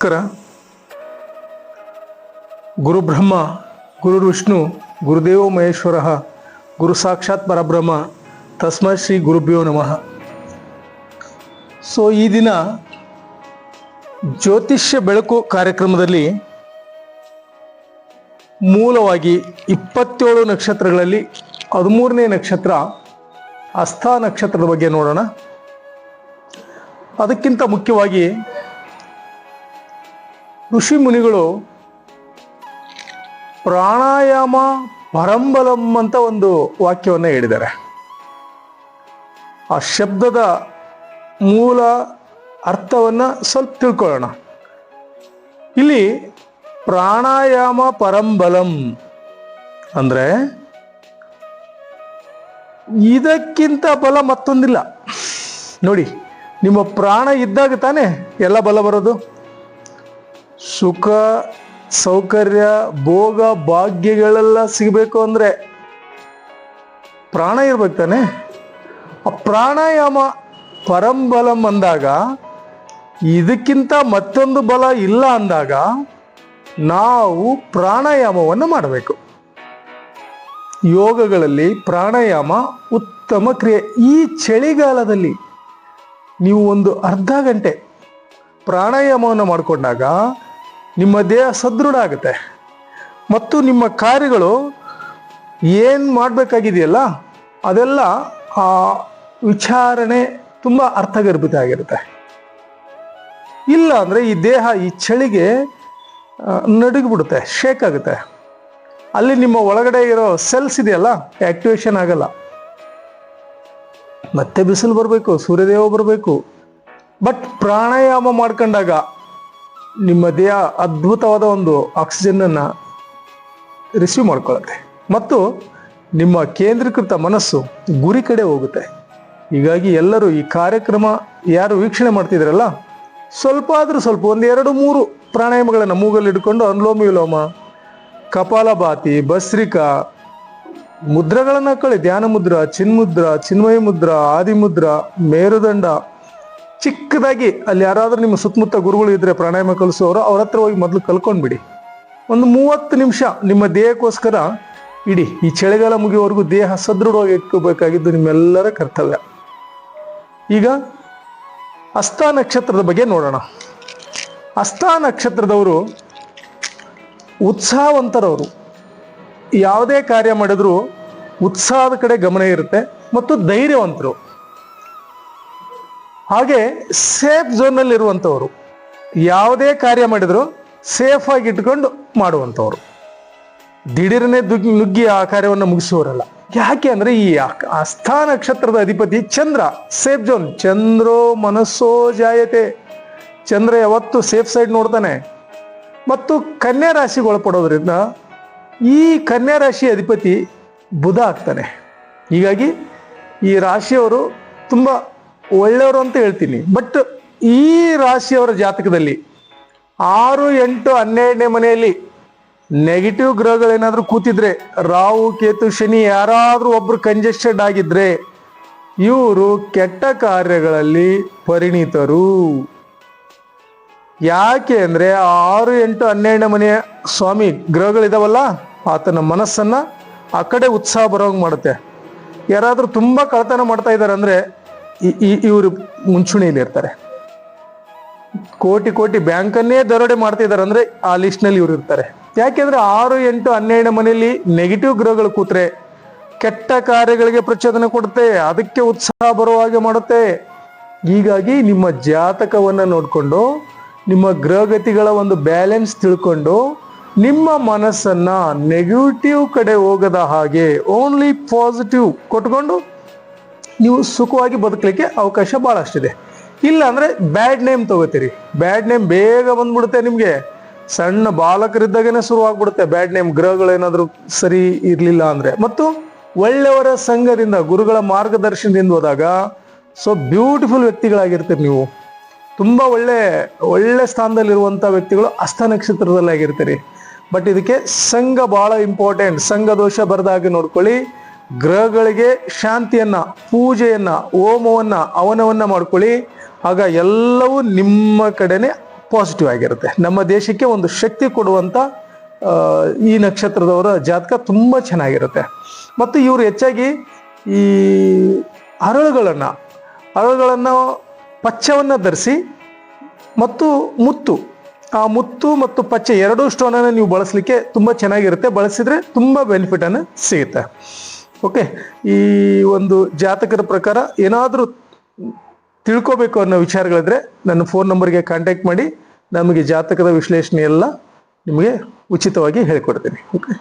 ನಮಸ್ಕಾರ. ಗುರು ಬ್ರಹ್ಮ ಗುರು ವಿಷ್ಣು ಗುರುದೇವೋ ಮಹೇಶ್ವರ ಗುರು ಸಾಕ್ಷಾತ್ ಪರಬ್ರಹ್ಮ ತಸ್ಮೈ ಶ್ರೀ ಗುರುಭ್ಯೋ ನಮಃ. ಸೊ ಈ ದಿನ ಜ್ಯೋತಿಷ್ಯ ಬೆಳಕು ಕಾರ್ಯಕ್ರಮದಲ್ಲಿ ಮೂಲವಾಗಿ 27 ನಕ್ಷತ್ರಗಳಲ್ಲಿ 13ನೇ ನಕ್ಷತ್ರ ಹಸ್ತ ನಕ್ಷತ್ರದ ಬಗ್ಗೆ ನೋಡೋಣ. ಅದಕ್ಕಿಂತ ಮುಖ್ಯವಾಗಿ ಋಷಿ ಮುನಿಗಳು ಪ್ರಾಣಾಯಾಮ ಪರಂಬಲಂ ಅಂತ ಒಂದು ವಾಕ್ಯವನ್ನು ಹೇಳಿದ್ದಾರೆ. ಆ ಶಬ್ದದ ಮೂಲ ಅರ್ಥವನ್ನು ಸ್ವಲ್ಪ ತಿಳ್ಕೊಳ್ಳೋಣ. ಇಲ್ಲಿ ಪ್ರಾಣಾಯಾಮ ಪರಂಬಲಂ ಅಂದ್ರೆ ಇದಕ್ಕಿಂತ ಬಲ ಮತ್ತೊಂದಿಲ್ಲ. ನೋಡಿ, ನಿಮ್ಮ ಪ್ರಾಣ ಇದ್ದಾಗ ತಾನೇ ಎಲ್ಲ ಬಲ ಬರೋದು. ಸುಖ ಸೌಕರ್ಯ ಭೋಗ ಭಾಗ್ಯಗಳೆಲ್ಲ ಸಿಗಬೇಕು ಅಂದ್ರೆ ಪ್ರಾಣ ಇರ್ಬೇಕು ತಾನೆ. ಆ ಪ್ರಾಣಾಯಾಮ ಪರಂಬಲಂ ಅಂದಾಗ ಇದಕ್ಕಿಂತ ಮತ್ತೊಂದು ಬಲ ಇಲ್ಲ ಅಂದಾಗ ನಾವು ಪ್ರಾಣಾಯಾಮವನ್ನು ಮಾಡಬೇಕು. ಯೋಗಗಳಲ್ಲಿ ಪ್ರಾಣಾಯಾಮ ಉತ್ತಮ ಕ್ರಿಯೆ. ಈ ಚಳಿಗಾಲದಲ್ಲಿ ನೀವು ಒಂದು ಅರ್ಧ ಗಂಟೆ ಪ್ರಾಣಾಯಾಮವನ್ನು ಮಾಡಿಕೊಂಡಾಗ ನಿಮ್ಮ ದೇಹ ಸದೃಢ ಆಗುತ್ತೆ ಮತ್ತು ನಿಮ್ಮ ಕಾರ್ಯಗಳು ಏನು ಮಾಡಬೇಕಾಗಿದೆಯಲ್ಲ ಅದೆಲ್ಲ ಆ ವಿಚಾರಣೆ ತುಂಬ ಅರ್ಥಗರ್ಭಿತ ಆಗಿರುತ್ತೆ. ಇಲ್ಲ ಅಂದರೆ ಈ ದೇಹ ಈ ಚಳಿಗೆ ನಡುಗಿಬಿಡುತ್ತೆ, ಶೇಕ್ ಆಗುತ್ತೆ. ಅಲ್ಲಿ ನಿಮ್ಮ ಒಳಗಡೆ ಇರೋ ಸೆಲ್ಸ್ ಇದೆಯಲ್ಲ ಆಕ್ಟಿವೇಶನ್ ಆಗಲ್ಲ. ಮತ್ತೆ ಬಿಸಿಲು ಬರಬೇಕು, ಸೂರ್ಯದೇವ ಬರಬೇಕು. ಬಟ್ ಪ್ರಾಣಾಯಾಮ ಮಾಡ್ಕೊಂಡಾಗ ನಿಮ್ಮ ದೇಹ ಅದ್ಭುತವಾದ ಒಂದು ಆಕ್ಸಿಜನ್ನನ್ನು ರಿಸೀವ್ ಮಾಡ್ಕೊಳ್ಳುತ್ತೆ ಮತ್ತು ನಿಮ್ಮ ಕೇಂದ್ರೀಕೃತ ಮನಸ್ಸು ಗುರಿ ಕಡೆ ಹೋಗುತ್ತೆ. ಹೀಗಾಗಿ ಎಲ್ಲರೂ ಈ ಕಾರ್ಯಕ್ರಮ ಯಾರು ವೀಕ್ಷಣೆ ಮಾಡ್ತಿದ್ರಲ್ಲ ಸ್ವಲ್ಪ ಆದರೂ ಸ್ವಲ್ಪ 1, 2, 3 ಪ್ರಾಣಾಯಾಮಗಳನ್ನು ಮೂಗಲ್ಲಿ ಹಿಡ್ಕೊಂಡು ಅನುಲೋಮ ವಿಲೋಮ, ಕಪಾಲಭಾತಿ, ಭಸ್ರಿಕಾ ಮುದ್ರಗಳನ್ನು ಹಾಕೊಳ್ಳಿ. ಧ್ಯಾನ ಮುದ್ರ, ಚಿನ್ಮುದ್ರ, ಚಿನ್ಮಯ ಮುದ್ರ, ಆದಿಮುದ್ರ, ಮೇರುದಂಡ. ಚಿಕ್ಕದಾಗಿ ಅಲ್ಲಿ ಯಾರಾದ್ರೂ ನಿಮ್ಮ ಸುತ್ತಮುತ್ತ ಗುರುಗಳು ಇದ್ರೆ ಪ್ರಾಣಾಯಾಮ ಕಲಿಸೋರು ಅವ್ರ ಹತ್ರ ಹೋಗಿ ಮೊದಲು ಕಲ್ಕೊಂಡ್ಬಿಡಿ. ಒಂದು 30 ನಿಮಿಷ ನಿಮ್ಮ ದೇಹಕ್ಕೋಸ್ಕರ ಇಡಿ. ಈ ಚಳಿಗಾಲ ಮುಗಿಯುವವರೆಗೂ ದೇಹ ಸದೃಢವಾಗಿ ಇಟ್ಕೋಬೇಕಾಗಿದ್ದು ನಿಮ್ಮೆಲ್ಲರ ಕರ್ತವ್ಯ. ಈಗ ಹಸ್ತ ನಕ್ಷತ್ರದ ಬಗ್ಗೆ ನೋಡೋಣ. ಹಸ್ತ ನಕ್ಷತ್ರದವರು ಉತ್ಸಾಹವಂತರವರು. ಯಾವುದೇ ಕಾರ್ಯ ಮಾಡಿದ್ರು ಉತ್ಸಾಹದ ಕಡೆ ಗಮನ ಇರುತ್ತೆ ಮತ್ತು ಧೈರ್ಯವಂತರು. ಹಾಗೆ ಸೇಫ್ ಝೋನಲ್ಲಿ ಇರುವಂಥವ್ರು. ಯಾವುದೇ ಕಾರ್ಯ ಮಾಡಿದ್ರು ಸೇಫ್ ಆಗಿ ಇಟ್ಕೊಂಡು ಮಾಡುವಂಥವ್ರು. ದಿಢೀರನೆ ನುಗ್ಗಿ ಆ ಕಾರ್ಯವನ್ನು ಮುಗಿಸುವವರಲ್ಲ. ಯಾಕೆ ಅಂದ್ರೆ ಈ ಹಸ್ತ ನಕ್ಷತ್ರದ ಅಧಿಪತಿ ಚಂದ್ರ. Safe zone. ಚಂದ್ರೋ ಮನಸ್ಸೋ ಜಾಯತೆ. ಚಂದ್ರ ಯಾವತ್ತು ಸೇಫ್ ಸೈಡ್ ನೋಡ್ತಾನೆ. ಮತ್ತು ಕನ್ಯಾ ರಾಶಿಗೆ ಒಳಪಡೋದ್ರಿಂದ ಈ ಕನ್ಯಾ ರಾಶಿ ಅಧಿಪತಿ ಬುಧ ಆಗ್ತಾನೆ. ಹೀಗಾಗಿ ಈ ರಾಶಿಯವರು ತುಂಬ ಒಳ್ಳೆಯವರು ಅಂತ ಹೇಳ್ತೀನಿ. ಬಟ್ ಈ ರಾಶಿಯವರ ಜಾತಕದಲ್ಲಿ 6, 8, 12ನೇ ಮನೆಯಲ್ಲಿ ನೆಗೆಟಿವ್ ಗ್ರಹಗಳೇನಾದ್ರೂ ಕೂತಿದ್ರೆ, ರಾಹು ಕೇತು ಶನಿ ಯಾರಾದ್ರೂ ಒಬ್ರು ಕಂಜೆಸ್ಟೆಡ್ ಆಗಿದ್ರೆ ಇವರು ಕೆಟ್ಟ ಕಾರ್ಯಗಳಲ್ಲಿ ಪರಿಣಿತರು. ಯಾಕೆ ಅಂದ್ರೆ 6, 8, 12ನೇ ಮನೆಯ ಸ್ವಾಮಿ ಗ್ರಹಗಳಿದಾವಲ್ಲ, ಆತನ ಮನಸ್ಸನ್ನ ಆ ಕಡೆ ಉತ್ಸಾಹ ಬರೋಂಗ್ ಮಾಡುತ್ತೆ. ಯಾರಾದ್ರೂ ತುಂಬಾ ಕಳ್ತನ ಮಾಡ್ತಾ ಇದ್ದಾರೆ ಅಂದ್ರೆ ಇವರು ಮುಂಚೂಣಿಯಲ್ಲಿ ಇರ್ತಾರೆ. ಕೋಟಿ ಕೋಟಿ ಬ್ಯಾಂಕನ್ನೇ ದರೋಡೆ ಮಾಡ್ತಾ ಇದ್ದಾರೆ ಅಂದ್ರೆ ಆ ಲಿಸ್ಟ್ ನಲ್ಲಿ ಇವ್ರು ಇರ್ತಾರೆ. ಯಾಕೆಂದ್ರೆ 6, 8, 12ನೇ ಮನೆಯಲ್ಲಿ ನೆಗೆಟಿವ್ ಗ್ರಹಗಳು ಕೂತ್ರೆ ಕೆಟ್ಟ ಕಾರ್ಯಗಳಿಗೆ ಪ್ರಚೋದನೆ ಕೊಡುತ್ತೆ, ಅದಕ್ಕೆ ಉತ್ಸಾಹ ಬರುವ ಹಾಗೆ ಮಾಡುತ್ತೆ. ಹೀಗಾಗಿ ನಿಮ್ಮ ಜಾತಕವನ್ನ ನೋಡ್ಕೊಂಡು ನಿಮ್ಮ ಗ್ರಹಗತಿಗಳ ಒಂದು ಬ್ಯಾಲೆನ್ಸ್ ತಿಳ್ಕೊಂಡು ನಿಮ್ಮ ಮನಸ್ಸನ್ನ ನೆಗೆಟಿವ್ ಕಡೆ ಹೋಗದ ಹಾಗೆ ಓನ್ಲಿ ಪಾಸಿಟಿವ್ ಕೊಟ್ಕೊಂಡು ನೀವು ಸುಖವಾಗಿ ಬದುಕಲಿಕ್ಕೆ ಅವಕಾಶ ಬಹಳಷ್ಟಿದೆ. ಇಲ್ಲ ಅಂದ್ರೆ ಬ್ಯಾಡ್ ನೇಮ್ ತಗೋತೀರಿ. ಬ್ಯಾಡ್ ನೇಮ್ ಬೇಗ ಬಂದ್ಬಿಡುತ್ತೆ ನಿಮ್ಗೆ. ಸಣ್ಣ ಬಾಲಕರಿದ್ದಾಗನೇ ಶುರುವಾಗ್ಬಿಡುತ್ತೆ ಬ್ಯಾಡ್ ನೇಮ್, ಗ್ರಹಗಳೇನಾದ್ರೂ ಸರಿ ಇರ್ಲಿಲ್ಲ ಅಂದ್ರೆ. ಮತ್ತು ಒಳ್ಳೆಯವರ ಸಂಘದಿಂದ ಗುರುಗಳ ಮಾರ್ಗದರ್ಶನದಿಂದ ಹೋದಾಗ ಬ್ಯೂಟಿಫುಲ್ ವ್ಯಕ್ತಿಗಳಾಗಿರ್ತೀರಿ ನೀವು. ತುಂಬಾ ಒಳ್ಳೆ ಸ್ಥಾನದಲ್ಲಿರುವಂತ ವ್ಯಕ್ತಿಗಳು ಹಸ್ತ ನಕ್ಷತ್ರದಲ್ಲಿ ಆಗಿರ್ತೀರಿ. ಬಟ್ ಇದಕ್ಕೆ ಸಂಘ ಬಹಳ ಇಂಪಾರ್ಟೆಂಟ್. ಸಂಘ ದೋಷ ಬರದಾಗೆ ನೋಡ್ಕೊಳ್ಳಿ. ಗ್ರಹಗಳಿಗೆ ಶಾಂತಿಯನ್ನ, ಪೂಜೆಯನ್ನ, ಹೋಮವನ್ನ, ಹವನವನ್ನ ಮಾಡ್ಕೊಳ್ಳಿ. ಆಗ ಎಲ್ಲವೂ ನಿಮ್ಮ ಕಡೆನೆ ಪಾಸಿಟಿವ್ ಆಗಿರುತ್ತೆ. ನಮ್ಮ ದೇಶಕ್ಕೆ ಒಂದು ಶಕ್ತಿ ಕೊಡುವಂಥ ಈ ನಕ್ಷತ್ರದವರ ಜಾತಕ ತುಂಬ ಚೆನ್ನಾಗಿರುತ್ತೆ. ಮತ್ತು ಇವರು ಹೆಚ್ಚಾಗಿ ಈ ಹರಳುಗಳನ್ನು ಪಚ್ಚವನ್ನು ಧರಿಸಿ ಮತ್ತು ಆ ಮುತ್ತು ಮತ್ತು ಪಚ್ಚೆ ಎರಡೂ ಸ್ಟೋನನ್ನು ನೀವು ಬಳಸಲಿಕ್ಕೆ ತುಂಬ ಚೆನ್ನಾಗಿರುತ್ತೆ. ಬಳಸಿದರೆ ತುಂಬ ಬೆನಿಫಿಟನ್ನು ಸಿಗುತ್ತೆ. ಓಕೆ, ಈ ಒಂದು ಜಾತಕದ ಪ್ರಕಾರ ಏನಾದರೂ ತಿಳ್ಕೋಬೇಕು ಅನ್ನೋ ವಿಚಾರಗಳಿದ್ರೆ ನನ್ನ ಫೋನ್ ನಂಬರ್ಗೆ ಕಾಂಟ್ಯಾಕ್ಟ್ ಮಾಡಿ. ನಮಗೆ ಜಾತಕದ ವಿಶ್ಲೇಷಣೆ ಎಲ್ಲ ನಿಮಗೆ ಉಚಿತವಾಗಿ ಹೇಳಿಕೊಡ್ತೀನಿ. ಓಕೆ.